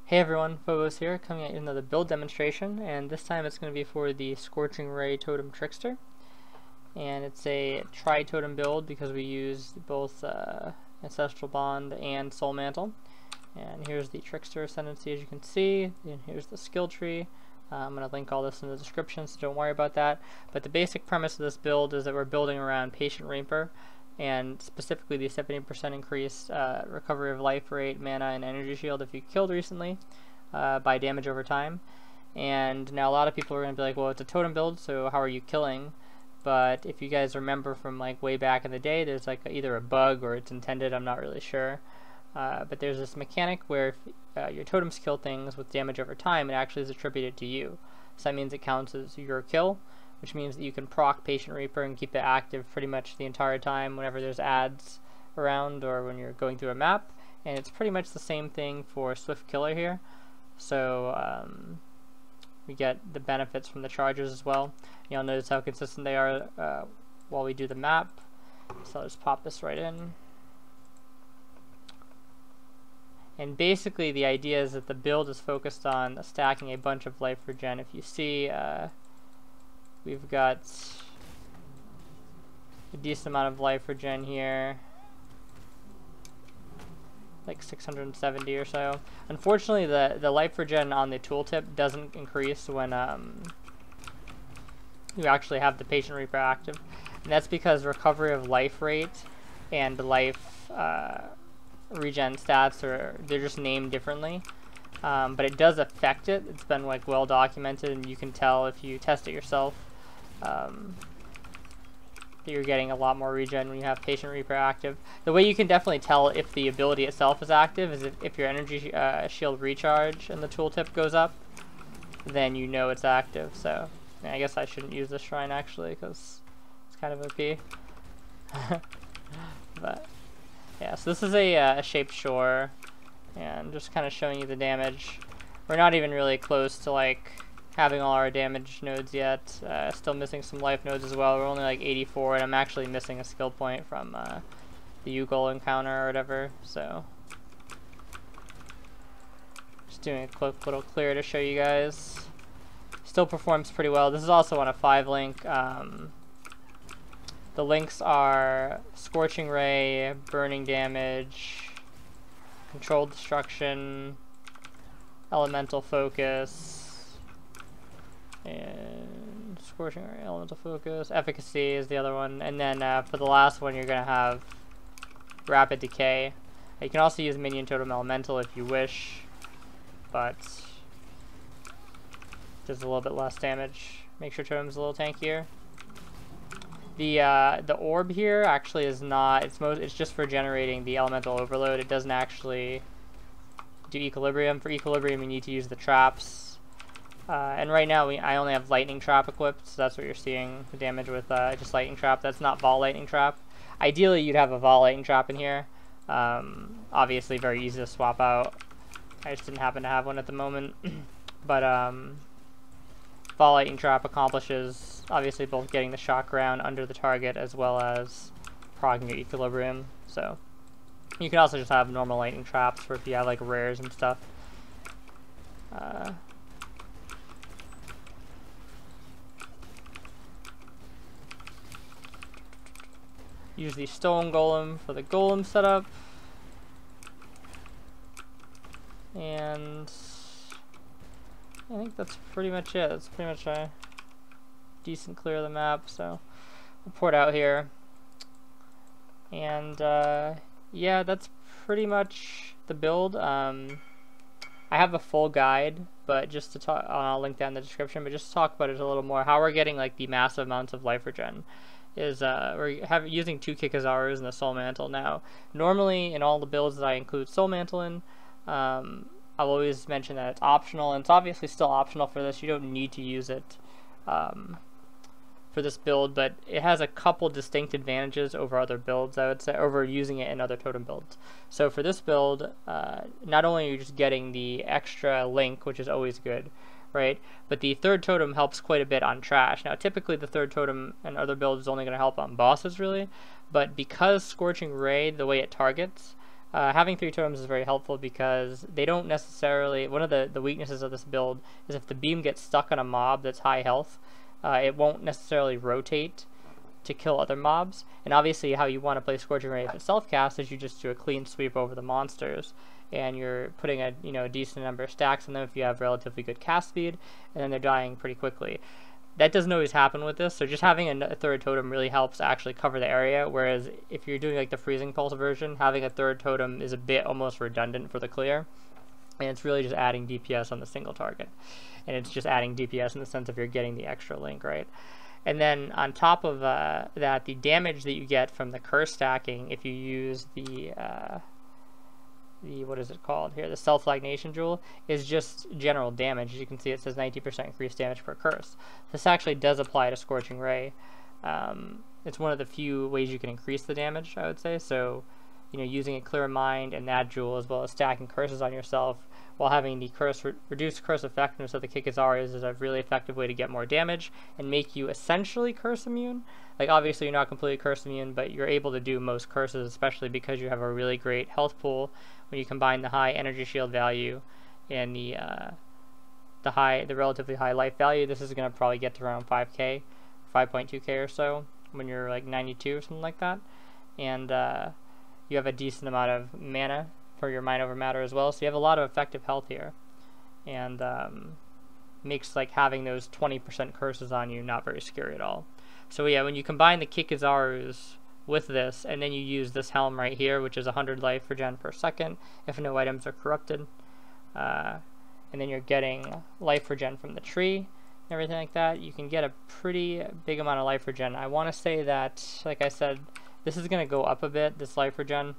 Hey everyone, Phobos here, coming at you with another build demonstration, and this time it's going to be for the Scorching Totem Trickster. And it's a Tri-Totem build because we use both Ancestral Bond and Soul Mantle. And here's the Trickster Ascendancy, as you can see, and here's the skill tree. I'm going to link all this in the description, so don't worry about that. But the basic premise of this build is that we're building around Patient Reaper, and specifically the 70% increased recovery of life rate, mana, and energy shield if you killed recently by damage over time. And now a lot of people are going to be like, well, it's a totem build, so how are you killing? But if you guys remember from like way back in the day, there's like either a bug or it's intended, I'm not really sure. But there's this mechanic where if your totems kill things with damage over time, it actually is attributed to you. So that means it counts as your kill, which means that you can proc Patient Reaper and keep it active pretty much the entire time whenever there's ads around or when you're going through a map. And it's pretty much the same thing for Swift Killer here. So we get the benefits from the charges as well. You'll notice how consistent they are while we do the map. So I'll just pop this right in. And basically the idea is that the build is focused on stacking a bunch of life regen. If you see, we've got a decent amount of life regen here, like 670 or so. Unfortunately, the life regen on the tooltip doesn't increase when you actually have the Patient Reaper active. And that's because recovery of life rate and life regen stats they're just named differently. But it does affect it. It's been like well documented, and you can tell if you test it yourself that you're getting a lot more regen when you have Patient Reaper active. The way you can definitely tell if the ability itself is active is if your energy shield recharge and the tooltip goes up, then you know it's active. So I guess I shouldn't use this shrine actually because it's kind of OP. But yeah, so this is a shaped shore, and just kind of showing you the damage. We're not even really close to like having all our damage nodes yet. Still missing some life nodes as well. We're only like 84, and I'm actually missing a skill point from the Ugol encounter or whatever. So just doing a quick little clear to show you guys. Still performs pretty well. This is also on a 5 link. The links are Scorching Ray, Burning Damage, Controlled Destruction, Elemental Focus, and Scorching Ray, Elemental Focus, Efficacy is the other one, and then for the last one you're going to have Rapid Decay. You can also use Minion Totem Elemental if you wish, but does a little bit less damage. Makes your totems a little tankier. The orb here actually is not, it's just for generating the elemental overload. It doesn't actually do equilibrium. For equilibrium you need to use the traps. And right now I only have lightning trap equipped, so that's what you're seeing the damage with just lightning trap. That's not Vol lightning trap. Ideally you'd have a Vol lightning trap in here. Obviously very easy to swap out. I just didn't happen to have one at the moment. But Vol lightning trap accomplishes obviously both getting the shock round under the target as well as proccing your equilibrium. So you can also just have normal lightning traps for if you have like rares and stuff. Use the stone golem for the golem setup, and I think that's pretty much it. That's pretty much a decent clear of the map, so we'll port out here. And yeah, that's pretty much the build. I have a full guide, but just to talk, I'll link that in the description, but just to talk about it a little more, how we're getting like the massive amounts of life regen is we're using 2 Kikazarus and the Soul Mantle. Now, normally in all the builds that I include Soul Mantle in, I'll always mention that it's optional, and it's obviously still optional for this. You don't need to use it for this build, but it has a couple distinct advantages over other builds, I would say, over using it in other totem builds. So for this build, not only are you just getting the extra link, which is always good, right, but the third totem helps quite a bit on trash. Now typically the third totem in other builds is only going to help on bosses really, but because Scorching Ray, the way it targets, Having 3 totems is very helpful because they don't necessarily, one of the weaknesses of this build is if the beam gets stuck on a mob that's high health, it won't necessarily rotate to kill other mobs. And obviously how you want to play Scorching Ray if it's self-cast is you just do a clean sweep over the monsters, and you're putting a a decent number of stacks on them if you have relatively good cast speed, and then they're dying pretty quickly. That doesn't always happen with this, so just having a 3rd totem really helps actually cover the area, whereas if you're doing like the Freezing Pulse version, having a 3rd totem is a bit almost redundant for the clear, and it's really just adding DPS on the single target. And it's just adding DPS in the sense of you're getting the extra link, right? And then on top of that, the damage that you get from the curse stacking, if you use the what is it called here, the Self-Flagnation Jewel, is just general damage. As you can see, it says 90% increased damage per curse. This actually does apply to Scorching Ray. It's one of the few ways you can increase the damage, I would say. So, using a Clear Mind and that jewel, as well as stacking curses on yourself, while having the reduced curse effectiveness of the Kikizarus, is a really effective way to get more damage and make you essentially curse immune. Like, obviously you're not completely curse immune, but you're able to do most curses, especially because you have a really great health pool when you combine the high energy shield value and the relatively high life value. This is going to probably get to around 5k, 5.2k or so when you're like 92 or something like that. And you have a decent amount of mana for your Mind Over Matter as well, so you have a lot of effective health here, and makes like having those 20% curses on you not very scary at all. So yeah, when you combine the Kikizarus with this, and then you use this helm right here, which is 100 life regen per second if no items are corrupted, and then you're getting life regen from the tree and everything like that, you can get a pretty big amount of life regen. I want to say that, like I said, this is going to go up a bit, this life regen,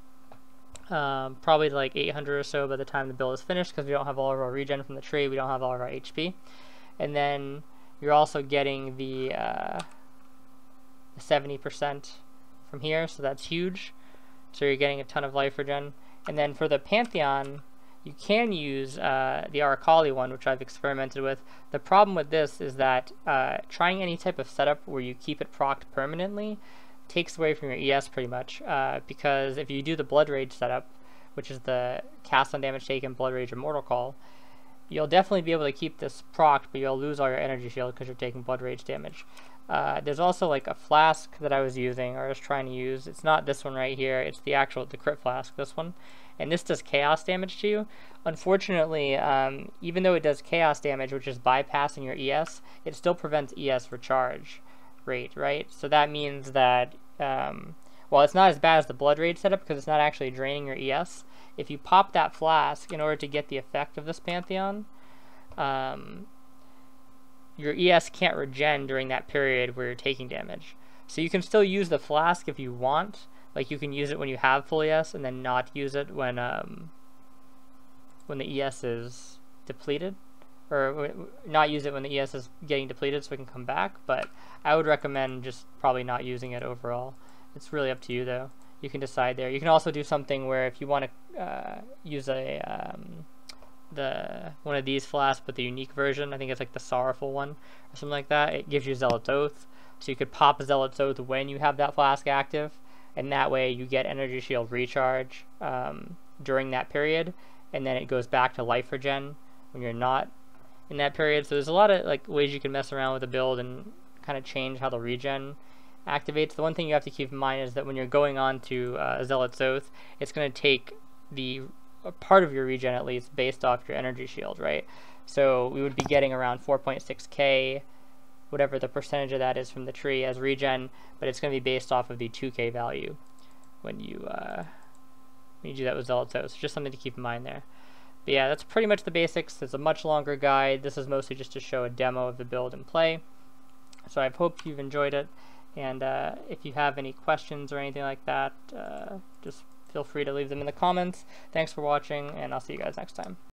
probably to like 800 or so by the time the build is finished, because we don't have all of our regen from the tree, we don't have all of our HP. And then you're also getting the 70% from here, so that's huge. So you're getting a ton of life regen. And then for the Pantheon, you can use the Aracali one, which I've experimented with. The problem with this is that trying any type of setup where you keep it procced permanently takes away from your ES pretty much, because if you do the Blood Rage setup, which is the cast on damage taken, Blood Rage, Immortal Call, you'll definitely be able to keep this procced, but you'll lose all your energy shield because you're taking Blood Rage damage. There's also like a flask that I was using, or I was trying to use. It's not this one right here, it's the Crit Flask, this one. And this does chaos damage to you. Unfortunately, even though it does chaos damage, which is bypassing your ES, it still prevents ES recharge rate, right? So that means that, while it's not as bad as the Blood Rage setup because it's not actually draining your ES, if you pop that flask in order to get the effect of this Pantheon, your ES can't regen during that period where you're taking damage. So you can still use the flask if you want. Like, you can use it when you have full ES and then not use it when the ES is depleted, or not use it when the ES is getting depleted so it can come back. But I would recommend just probably not using it overall. It's really up to you though. You can decide there. You can also do something where if you want to use one of these flasks, but the unique version, I think it's like the Sorrowful one or something like that, it gives you Zealot's Oath. So you could pop Zealot's Oath when you have that flask active, and that way you get energy shield recharge during that period, and then it goes back to life regen when you're not in that period. So there's a lot of like ways you can mess around with the build and kind of change how the regen activates. The one thing you have to keep in mind is that when you're going on to Zealot's Oath, it's going to take the part of your regen at least based off your energy shield, right? So we would be getting around 4.6k, whatever the percentage of that is from the tree as regen, but it's going to be based off of the 2k value when you do that with Zealot's Oath. So just something to keep in mind there. But yeah, that's pretty much the basics. It's a much longer guide. This is mostly just to show a demo of the build and play. So I hope you've enjoyed it, and if you have any questions or anything like that, just feel free to leave them in the comments. Thanks for watching, and I'll see you guys next time.